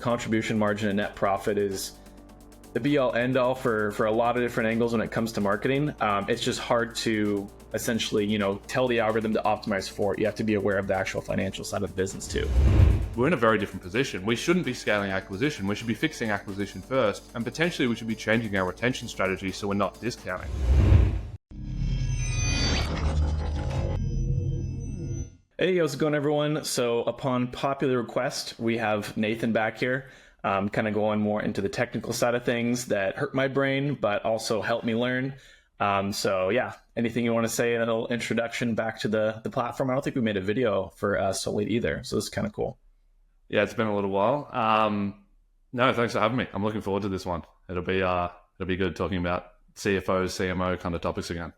contribution margin and net profit is the be-all end-all for a lot of different angles when it comes to marketing. It's just hard to essentially, tell the algorithm to optimize for it. You have to be aware of the actual financial side of the business too. We're in a very different position. We shouldn't be scaling acquisition. We should be fixing acquisition first, and potentially we should be changing our retention strategy so we're not discounting. Hey, how's it going, everyone? So upon popular request, we have Nathan back here, kind of going more into the technical side of things that hurt my brain, but also helped me learn. So yeah, anything you want to say, a little introduction back to the platform? I don't think we made a video for Solid either, so this is kind of cool. Yeah, it's been a little while. No, thanks for having me. I'm looking forward to this one. It'll be good talking about CFO, CMO kind of topics again.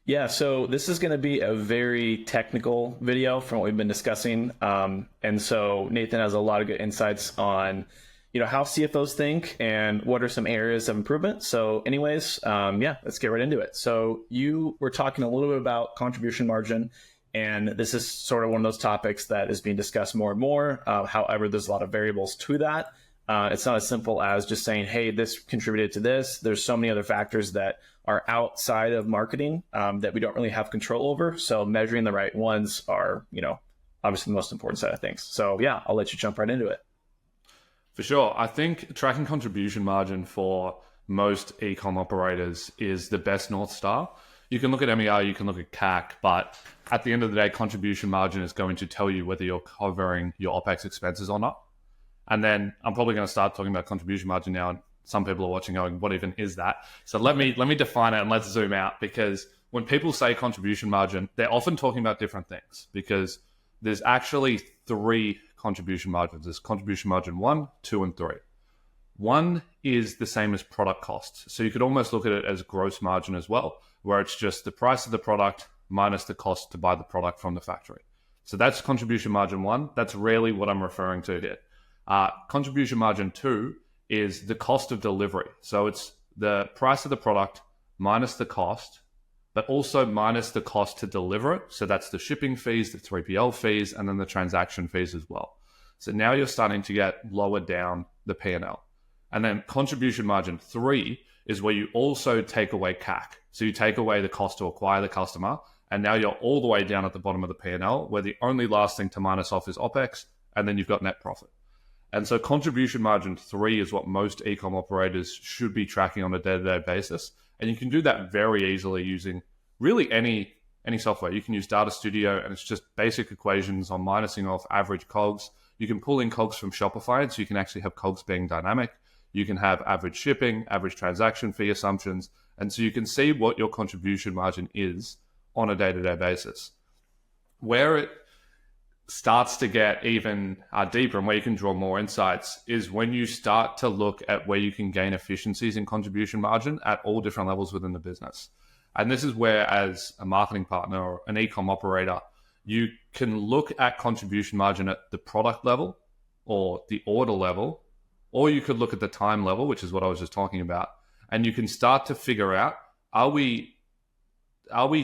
Yeah, so this is going to be a very technical video from what we've been discussing. And so Nathan has a lot of good insights on, how CFOs think and what are some areas of improvement. So anyways, let's get right into it. So you were talking a little bit about contribution margin, and this is sort of one of those topics that is being discussed more and more. However, there's a lot of variables to that. It's not as simple as just saying, hey, this contributed to this. There's so many other factors that are outside of marketing that we don't really have control over. So measuring the right ones are, obviously the most important side of things. So yeah, I'll let you jump right into it. For sure. I think tracking contribution margin for most e-com operators is the best North Star. You can look at MER, you can look at CAC, but at the end of the day, contribution margin is going to tell you whether you're covering your OPEX expenses or not. And then I'm probably going to start talking about contribution margin now. And some people are watching going, what even is that? So let me define it and let's zoom out, because when people say contribution margin, they're often talking about different things, because there's actually three contribution margins. There's contribution margin 1, 2, and 3. 1 is the same as product costs. So you could almost look at it as gross margin as well, where it's just the price of the product minus the cost to buy the product from the factory. So that's contribution margin 1. That's really what I'm referring to here. Contribution margin 2 is the cost of delivery. So it's the price of the product minus the cost, but also minus the cost to deliver it. So that's the shipping fees, the 3PL fees, and then the transaction fees as well. So now you're starting to get lower down the P&L. And then contribution margin 3 is where you also take away CAC. So you take away the cost to acquire the customer, and now you're all the way down at the bottom of the P&L, where the only last thing to minus off is OPEX, and then you've got net profit. And so contribution margin 3 is what most e-com operators should be tracking on a day-to-day basis. And you can do that very easily using really any software. You can use Data Studio, and it's just basic equations on minusing off average COGS. You can pull in COGS from Shopify, so you can actually have COGS being dynamic. You can have average shipping, average transaction fee assumptions. And so you can see what your contribution margin is on a day-to-day basis. Where it starts to get even deeper and where you can draw more insights is when you start to look at where you can gain efficiencies in contribution margin at all different levels within the business. And this is where, as a marketing partner or an e-com operator, you can look at contribution margin at the product level or the order level, or you could look at the time level, which is what I was just talking about. And you can start to figure out, are we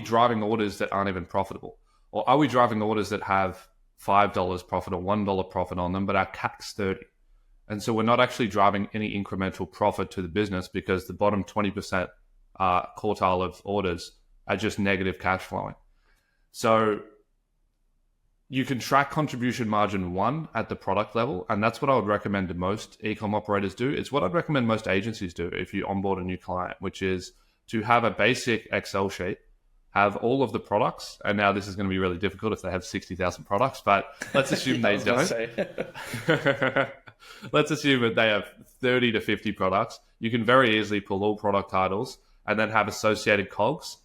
driving orders that aren't even profitable? Or are we driving orders that have $5 profit or $1 profit on them, but our CAC's 30? And so we're not actually driving any incremental profit to the business because the bottom 20% quartile of orders are just negative cash flowing. So you can track contribution margin 1 at the product level, and that's what I would recommend most e-com operators do. It's what I'd recommend most agencies do if you onboard a new client, which is to have a basic Excel sheet, have all of the products, and now this is going to be really difficult if they have 60,000 products, but let's assume they don't. Let's assume that they have 30 to 50 products. You can very easily pull all product titles and then have associated COGS.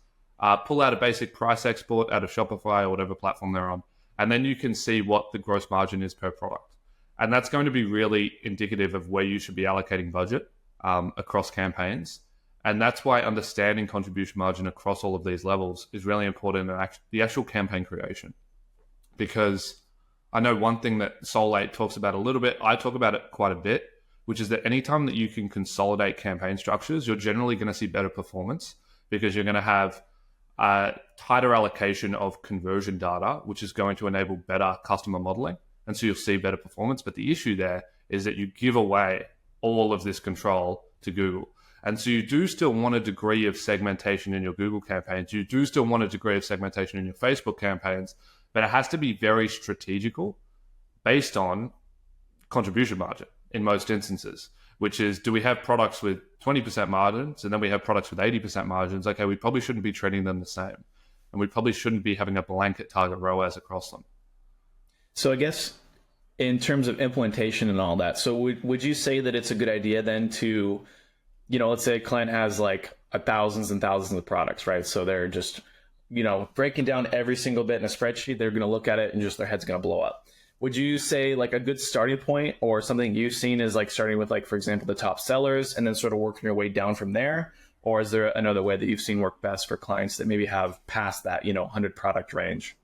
Pull out a basic price export out of Shopify or whatever platform they're on, and then you can see what the gross margin is per product. And that's going to be really indicative of where you should be allocating budget across campaigns. And that's why understanding contribution margin across all of these levels is really important in the actual campaign creation. Because I know one thing that Sol8 talks about a little bit, I talk about it quite a bit, which is that anytime that you can consolidate campaign structures, you're generally going to see better performance, because you're going to have a tighter allocation of conversion data, which is going to enable better customer modeling. And so you'll see better performance. But the issue there is that you give away all of this control to Google. And so you do still want a degree of segmentation in your Google campaigns. You do still want a degree of segmentation in your Facebook campaigns, but it has to be very strategical based on contribution margin in most instances, which is, do we have products with 20% margins and then we have products with 80% margins? Okay, we probably shouldn't be treating them the same. And we probably shouldn't be having a blanket target ROAS across them. So I guess in terms of implementation and all that, so would you say that it's a good idea then to, let's say a client has like thousands and thousands of products, right? So they're just, breaking down every single bit in a spreadsheet, they're going to look at it and just their head's going to blow up. Would you say like a good starting point or something you've seen is like starting with like, for example, the top sellers and then sort of working your way down from there? Or is there another way that you've seen work best for clients that maybe have passed that, 100 product range?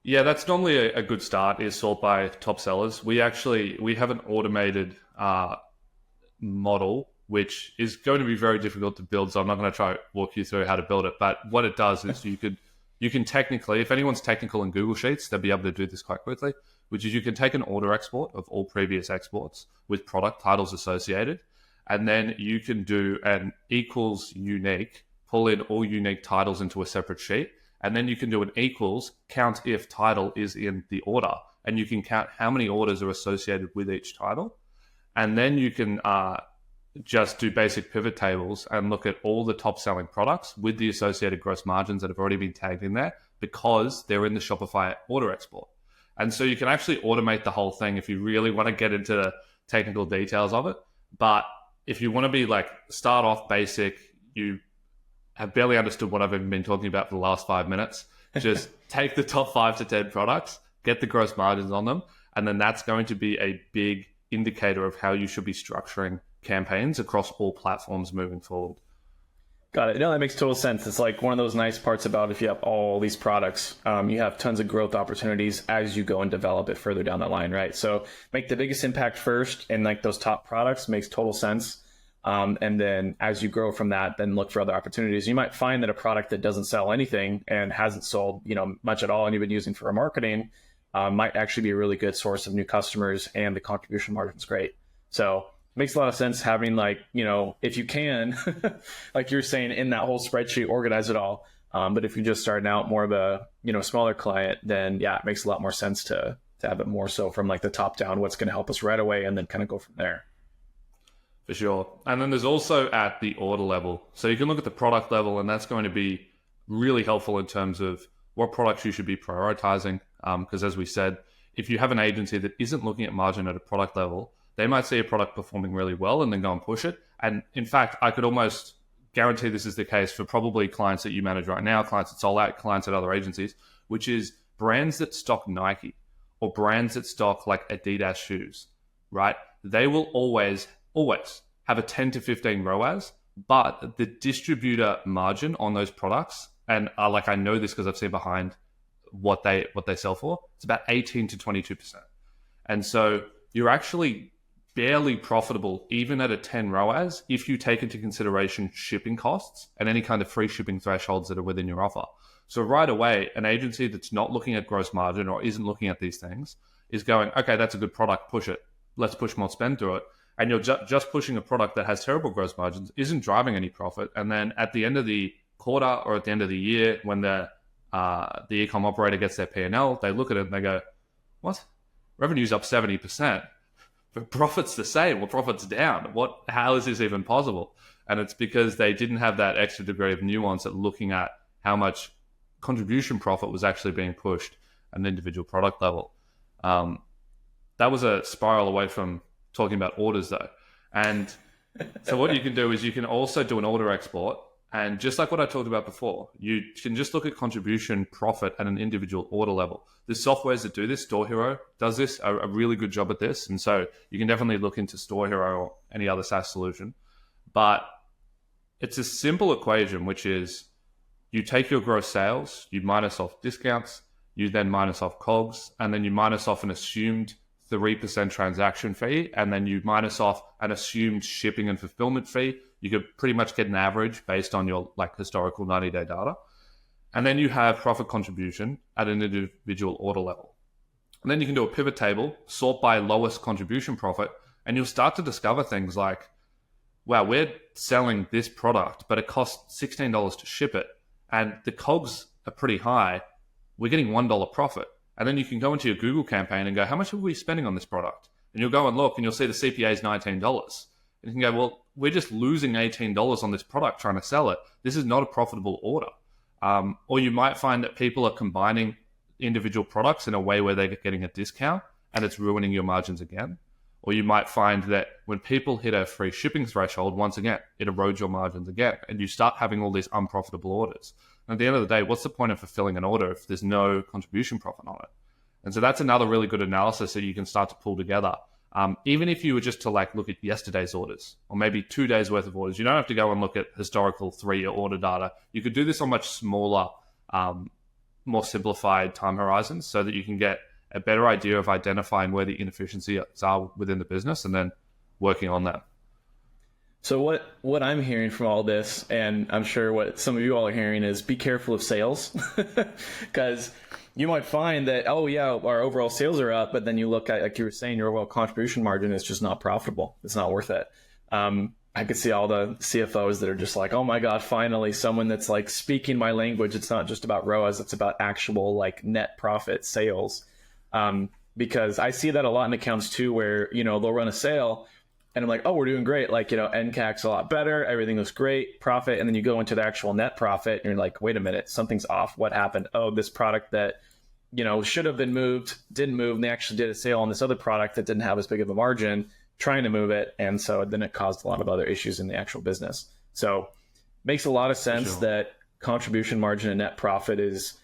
Yeah, that's normally a good start, is sort by top sellers. We have an automated model, which is going to be very difficult to build. So I'm not going to try to walk you through how to build it. But what it does is you can technically, if anyone's technical in Google Sheets, they'll be able to do this quite quickly, which is you can take an order export of all previous exports with product titles associated. And then you can do an equals unique, pull in all unique titles into a separate sheet. And then you can do an equals count if title is in the order. And you can count how many orders are associated with each title. And then you can just do basic pivot tables and look at all the top selling products with the associated gross margins that have already been tagged in there because they're in the Shopify order export. And so you can actually automate the whole thing if you really want to get into the technical details of it. But if you want to be like, start off basic, you have barely understood what I've been talking about for the last 5 minutes, just take the top 5 to 10 products, get the gross margins on them, and then that's going to be a big indicator of how you should be structuring campaigns across all platforms moving forward. Got it. No, that makes total sense. It's like one of those nice parts about if you have all these products, you have tons of growth opportunities as you go and develop it further down the line, right? So make the biggest impact first, and like those top products makes total sense. And then as you grow from that, then look for other opportunities. You might find that a product that doesn't sell anything and hasn't sold, much at all, and you've been using for marketing, might actually be a really good source of new customers, and the contribution margin's great. So makes a lot of sense having like, if you can, like you're saying, in that whole spreadsheet, organize it all. But if you're just starting out more of a, smaller client, then yeah, it makes a lot more sense to have it more so from like the top down, what's going to help us right away, and then kind of go from there. For sure. And then there's also at the order level. So you can look at the product level, and that's going to be really helpful in terms of what products you should be prioritizing. Because as we said, if you have an agency that isn't looking at margin at a product level, they might see a product performing really well and then go and push it. And in fact, I could almost guarantee this is the case for probably clients that you manage right now, clients that sold out, clients at other agencies, which is brands that stock Nike or brands that stock like Adidas shoes, right? They will always have a 10 to 15 ROAS, but the distributor margin on those products, and I know this because I've seen behind what they sell for, it's about 18 to 22%. And so you're actually barely profitable even at a 10 ROAS if you take into consideration shipping costs and any kind of free shipping thresholds that are within your offer. So right away, an agency that's not looking at gross margin or isn't looking at these things is going, okay, that's a good product, push it. Let's push more spend through it. And you're just pushing a product that has terrible gross margins, isn't driving any profit. And then at the end of the quarter or at the end of the year, when the e-com operator gets their P&L, they look at it and they go, what? Revenue's up 70%, but profit's the same or profit's down. How is this even possible? And it's because they didn't have that extra degree of nuance at looking at how much contribution profit was actually being pushed at an individual product level. That was a spiral away from talking about orders though. And so what you can do is you can also do an order export. And just like what I talked about before, you can just look at contribution profit at an individual order level. There's softwares that do this. Store Hero does this, a really good job at this. And so you can definitely look into Store Hero or any other SaaS solution. But it's a simple equation, which is you take your gross sales, you minus off discounts, you then minus off COGS, and then you minus off an assumed 3% transaction fee, and then you minus off an assumed shipping and fulfillment fee. You could pretty much get an average based on your historical 90-day data. And then you have profit contribution at an individual order level. And then you can do a pivot table, sort by lowest contribution profit, and you'll start to discover things like, wow, we're selling this product, but it costs $16 to ship it, and the COGS are pretty high. We're getting $1 profit. And then you can go into your Google campaign and go, how much are we spending on this product? And you'll go and look, and you'll see the CPA is $19. And you can go, well, we're just losing $18 on this product trying to sell it. This is not a profitable order. Or you might find that people are combining individual products in a way where they're getting a discount, and it's ruining your margins again. Or you might find that when people hit a free shipping threshold, once again, it erodes your margins again, and you start having all these unprofitable orders. And at the end of the day, what's the point of fulfilling an order if there's no contribution profit on it? And so that's another really good analysis that you can start to pull together. Even if you were just to like look at yesterday's orders or maybe 2 days worth of orders, you don't have to go and look at historical 3-year order data. You could do this on much smaller, more simplified time horizons so that you can get a better idea of identifying where the inefficiencies are within the business and then working on that. So what I'm hearing from all this, and I'm sure what some of you all are hearing, is be careful of sales, because you might find that, oh yeah, our overall sales are up, but then you look at, like you were saying, your overall contribution margin is just not profitable. It's not worth it. I could see all the CFOs that are just like, oh my God, finally someone that's like speaking my language. It's not just about ROAS, it's about actual like net profit sales. Because I see that a lot in accounts too, where, they'll run a sale and I'm like, oh, we're doing great. Like, NCAC's a lot better. Everything looks great, profit. And then you go into the actual net profit and you're like, wait a minute, something's off. What happened? Oh, this product that, should have been moved, didn't move. And they actually did a sale on this other product that didn't have as big of a margin, trying to move it. And so then it caused a lot of other issues in the actual business. So makes a lot of sense that contribution margin and net profit is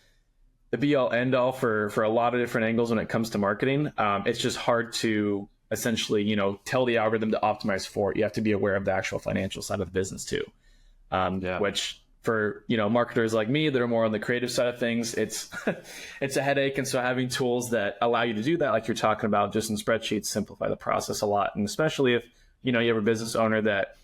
the be all end all for a lot of different angles when it comes to marketing. It's just hard to essentially, tell the algorithm to optimize for it. You have to be aware of the actual financial side of the business too. Which for, marketers like me that are more on the creative side of things, it's a headache. And so having tools that allow you to do that, like you're talking about, just in spreadsheets, simplify the process a lot. And especially if, you have a business owner that,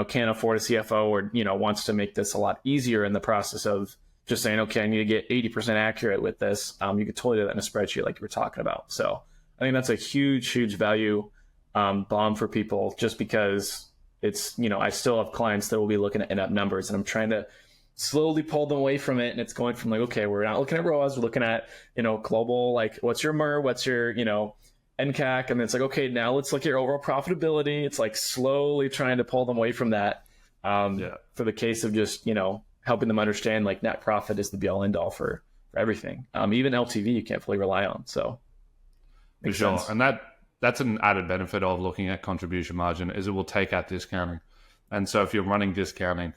can't afford a CFO or, wants to make this a lot easier in the process of just saying, okay, I need to get 80% accurate with this. You could totally do that in a spreadsheet like you were talking about. So I think that's a huge, huge value bomb for people, just because it's, I still have clients that will be looking at in-app numbers, and I'm trying to slowly pull them away from it. And it's going from like, okay, we're not looking at ROAS, we're looking at, global, like what's your MER, what's your, NCAC. And it's like, okay, now let's look at your overall profitability. It's like slowly trying to pull them away from that for the case of just, helping them understand like net profit is the be all end all for everything. Even LTV you can't fully rely on. So for sure. And that's an added benefit of looking at contribution margin, is it will take out discounting. And so if you're running discounting,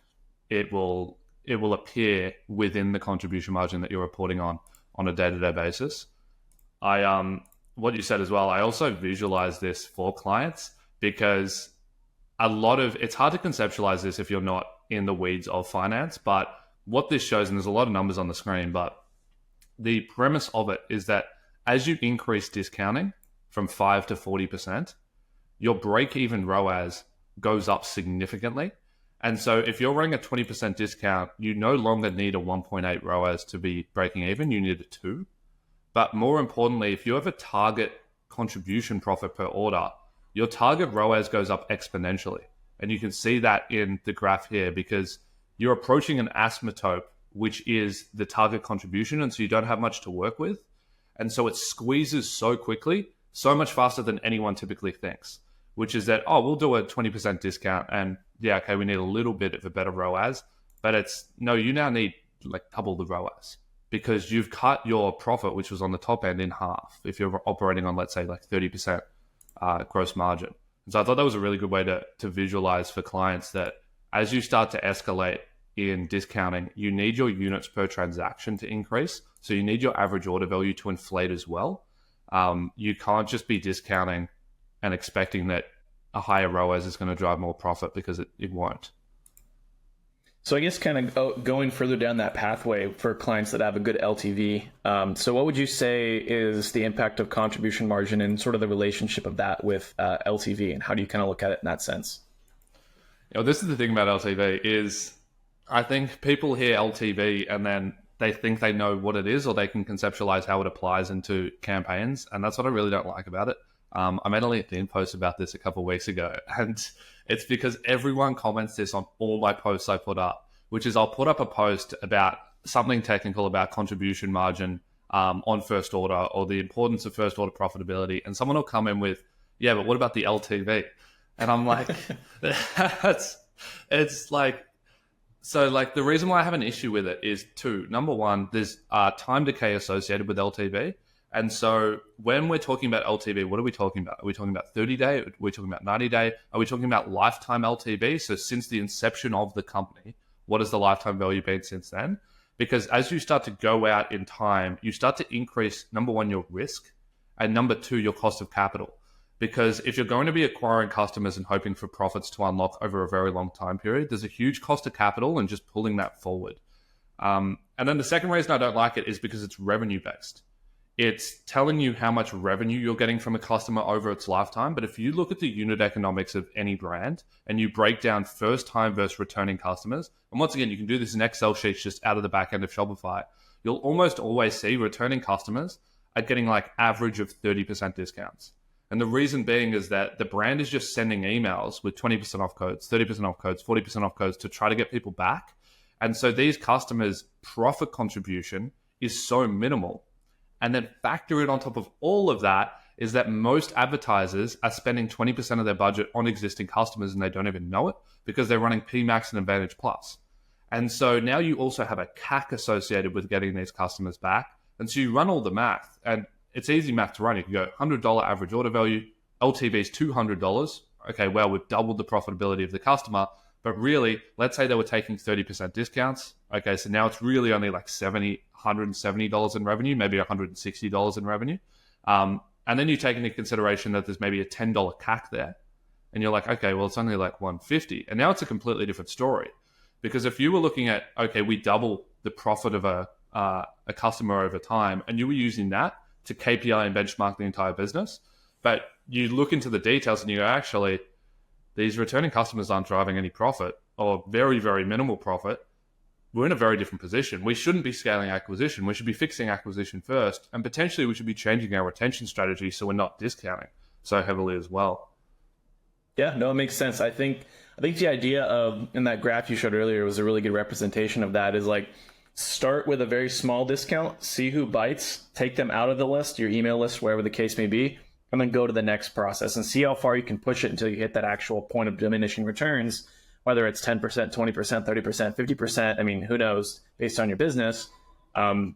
it will appear within the contribution margin that you're reporting on a day-to-day basis. What you said as well, I also visualize this for clients, because it's hard to conceptualize this if you're not in the weeds of finance. But what this shows, and there's a lot of numbers on the screen, but the premise of it is that as you increase discounting from 5 to 40%, your break-even ROAS goes up significantly. And so if you're running a 20% discount, you no longer need a 1.8 ROAS to be breaking even, you need a 2. But more importantly, if you have a target contribution profit per order, your target ROAS goes up exponentially. And you can see that in the graph here, because you're approaching an asymptote, which is the target contribution, and so you don't have much to work with. And so it squeezes so quickly, so much faster than anyone typically thinks, which is that, oh, we'll do a 20% discount, and yeah, okay, we need a little bit of a better ROAS, but no, you now need like double the ROAS, because you've cut your profit, which was on the top end, in half if you're operating on, let's say, like 30% gross margin. And so I thought that was a really good way to visualize for clients that as you start to escalate in discounting, you need your units per transaction to increase. So you need your average order value to inflate as well. You can't just be discounting and expecting that a higher ROAS is going to drive more profit, because it won't. So I guess kind of going further down that pathway for clients that have a good LTV. So what would you say is the impact of contribution margin and sort of the relationship of that with LTV, and how do you kind of look at it in that sense? This is the thing about LTV is I think people hear LTV and then they think they know what it is, or they can conceptualize how it applies into campaigns. And that's what I really don't like about it. I made a LinkedIn post about this a couple of weeks ago, and it's because everyone comments this on all my posts I put up, which is I'll put up a post about something technical about contribution margin on first order, or the importance of first order profitability. And someone will come in with, yeah, but what about the LTV? And I'm like, it's like, so like the reason why I have an issue with it is two. Number one, there's time decay associated with LTV. And so when we're talking about LTV, what are we talking about? Are we talking about 30-day? Are we talking about 90-day? Are we talking about lifetime LTV? So since the inception of the company, what has the lifetime value been since then? Because as you start to go out in time, you start to increase, number one, your risk, and number two, your cost of capital. Because if you're going to be acquiring customers and hoping for profits to unlock over a very long time period, there's a huge cost of capital and just pulling that forward. And then the second reason I don't like it is because it's revenue based. It's telling you how much revenue you're getting from a customer over its lifetime. But if you look at the unit economics of any brand and you break down first time versus returning customers, and once again, you can do this in Excel sheets just out of the back end of Shopify, you'll almost always see returning customers are getting like average of 30% discounts. And the reason being is that the brand is just sending emails with 20% off codes, 30% off codes, 40% off codes to try to get people back. And so these customers' profit contribution is so minimal. And then factor in on top of all of that is that most advertisers are spending 20% of their budget on existing customers and they don't even know it because they're running PMax and Advantage Plus. And so now you also have a CAC associated with getting these customers back. And so you run all the math, and it's easy math to run. You can go $100 average order value, LTV is $200. Okay, well, we've doubled the profitability of the customer. But really, let's say they were taking 30% discounts. Okay, so now it's really only like $170 in revenue, maybe $160 in revenue. And then you take into consideration that there's maybe a $10 CAC there. And you're like, okay, well, it's only like $150. And now it's a completely different story. Because if you were looking at, okay, we double the profit of a customer over time, and you were using that to KPI and benchmark the entire business, but you look into the details and you go, actually, these returning customers aren't driving any profit, or very, very minimal profit, we're in a very different position. We shouldn't be scaling acquisition. We should be fixing acquisition first, and potentially we should be changing our retention strategy so we're not discounting so heavily as well. Yeah, no, it makes sense. I think the idea of, in that graph you showed earlier, was a really good representation of that, is like, start with a very small discount, see who bites, take them out of the list, your email list, wherever the case may be, and then go to the next process and see how far you can push it until you hit that actual point of diminishing returns, whether it's 10%, 20%, 30%, 50%. I mean, who knows, based on your business,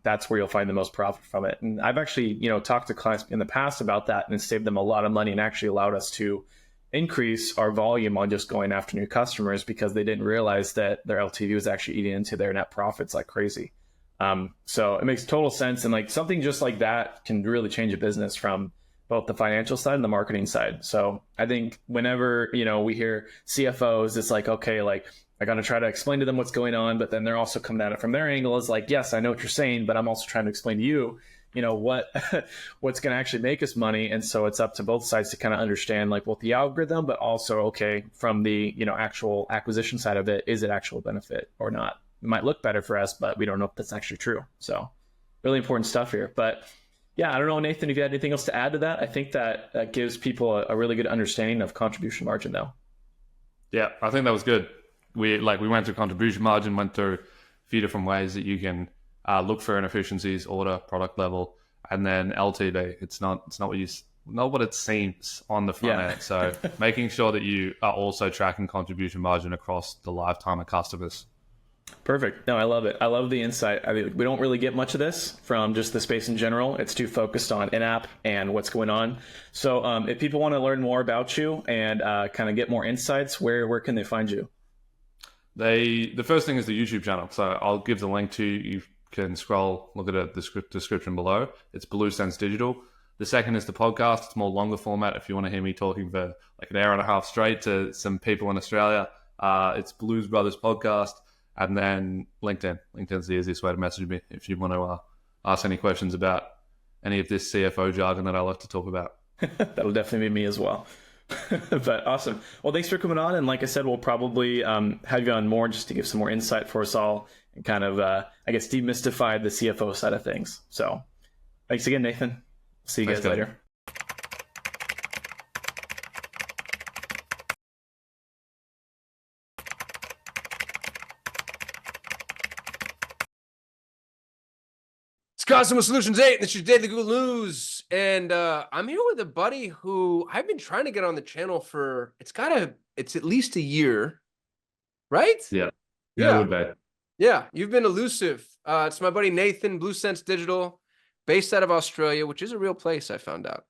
that's where you'll find the most profit from it. And I've actually, talked to clients in the past about that, and saved them a lot of money, and actually allowed us to increase our volume on just going after new customers, because they didn't realize that their LTV was actually eating into their net profits like crazy. So it makes total sense. And like something just like that can really change a business from both the financial side and the marketing side. So I think whenever, we hear CFOs, it's like, okay, like I got to try to explain to them what's going on, but then they're also coming at it from their angle is like, yes, I know what you're saying, but I'm also trying to explain to you, what's going to actually make us money. And so it's up to both sides to kind of understand like both the algorithm, but also, okay, from the, actual acquisition side of it, is it actual benefit or not? It might look better for us, but we don't know if that's actually true. So really important stuff here. But yeah, I don't know, Nathan, if you had anything else to add to that. I think that gives people a really good understanding of contribution margin though. Yeah, I think that was good. We went through contribution margin, went through a few different ways that you can look for inefficiencies, order, product level, and then LTV. It's not what it seems on the front end. So making sure that you are also tracking contribution margin across the lifetime of customers. Perfect. No, I love it. I love the insight. I mean, we don't really get much of this from just the space in general. It's too focused on in-app and what's going on. So if people want to learn more about you and kind of get more insights, where can they find you? The first thing is the YouTube channel. So I'll give the link to you. You can scroll, look at the description below. It's Blue Sense Digital. The second is the podcast. It's more longer format. If you want to hear me talking for like an hour and a half straight to some people in Australia, it's Blues Brothers Podcast. And then LinkedIn. LinkedIn's the easiest way to message me if you want to ask any questions about any of this CFO jargon that I like to talk about. That'll definitely be me as well. But awesome. Well, thanks for coming on. And like I said, we'll probably have you on more just to give some more insight for us all and kind of, I guess, demystify the CFO side of things. So thanks again, Nathan. See you guys later. It's Customer Solutions 8. This is your daily Google News. And I'm here with a buddy who I've been trying to get on the channel for, it's at least a year, right? Yeah. Yeah, you've been elusive. It's my buddy Nathan, Blue Sense Digital, based out of Australia, which is a real place, I found out.